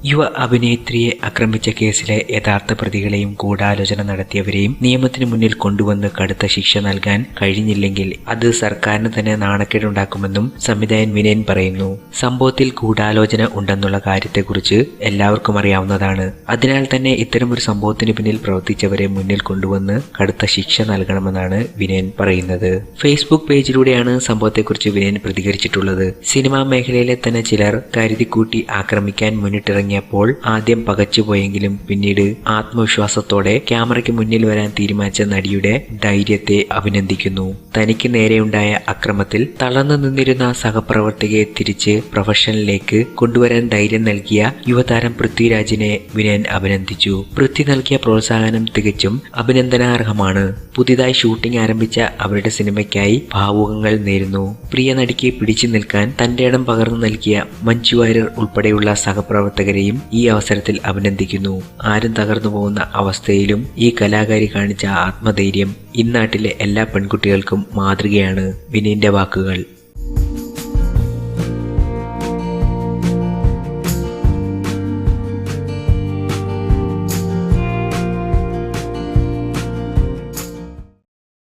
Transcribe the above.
യുവ അഭിനേത്രിയെ ആക്രമിച്ച കേസിലെ യഥാർത്ഥ പ്രതികളെയും ഗൂഢാലോചന നടത്തിയവരെയും നിയമത്തിന് മുന്നിൽ കൊണ്ടുവന്ന് കടുത്ത ശിക്ഷ നൽകാൻ കഴിഞ്ഞില്ലെങ്കിൽ അത് സർക്കാരിന് തന്നെ നാണക്കേടുണ്ടാക്കുമെന്നും സംവിധായകൻ വിനയൻ പറയുന്നു. സംഭവത്തിൽ ഗൂഢാലോചന ഉണ്ടെന്നുള്ള കാര്യത്തെക്കുറിച്ച് എല്ലാവർക്കും അറിയാവുന്നതാണ്. അതിനാൽ തന്നെ ഇത്തരമൊരു സംഭവത്തിന് പിന്നിൽ പ്രവർത്തിച്ചവരെ മുന്നിൽ കൊണ്ടുവന്ന് കടുത്ത ശിക്ഷ നൽകണമെന്നാണ് വിനയൻ പറയുന്നത്. ഫേസ്ബുക്ക് പേജിലൂടെയാണ് സംഭവത്തെക്കുറിച്ച് വിനയൻ പ്രതികരിച്ചിട്ടുള്ളത്. സിനിമാ മേഖലയിലെ തന്നെ ചിലർ കരുതിക്കൂട്ടി ആക്രമിക്കാൻ മുന്നിട്ടിറങ്ങി പ്പോൾ ആദ്യം പകച്ചുപോയെങ്കിലും പിന്നീട് ആത്മവിശ്വാസത്തോടെ ക്യാമറയ്ക്ക് മുന്നിൽ വരാൻ തീരുമാനിച്ച നടിയുടെ ധൈര്യത്തെ അഭിനന്ദിക്കുന്നു. തനിക്ക് നേരെയുണ്ടായ അക്രമത്തിൽ തളർന്നു നിന്നിരുന്ന സഹപ്രവർത്തകയെ തിരിച്ച് പ്രൊഫഷനിലേക്ക് കൊണ്ടുവരാൻ ധൈര്യം നൽകിയ യുവതാരം പൃഥ്വിരാജിനെ വിനയൻ അഭിനന്ദിച്ചു. പൃഥ്വി നൽകിയ പ്രോത്സാഹനം തികച്ചും അഭിനന്ദനാർഹമാണ്. പുതിയതായി ഷൂട്ടിംഗ് ആരംഭിച്ച അവരുടെ സിനിമയ്ക്കായി ഭാവുകങ്ങൾ നേരുന്നു. പ്രിയ നടിക്ക് പിടിച്ചു നിൽക്കാൻ തന്റെ ഇടം പകർന്നു നൽകിയ മഞ്ജു വാര്യർ ഉൾപ്പെടെയുള്ള സഹപ്രവർത്തകരെയും ഈ അവസരത്തിൽ അഭിനന്ദിക്കുന്നു. ആരും തകർന്നു പോകുന്ന അവസ്ഥയിലും ഈ കലാകാരി കാണിച്ച ആത്മധൈര്യം ഇന്നാട്ടിലെ എല്ലാ പെൺകുട്ടികൾക്കും മാതൃകയാണ്. വിനയന്റെ വാക്കുകൾ.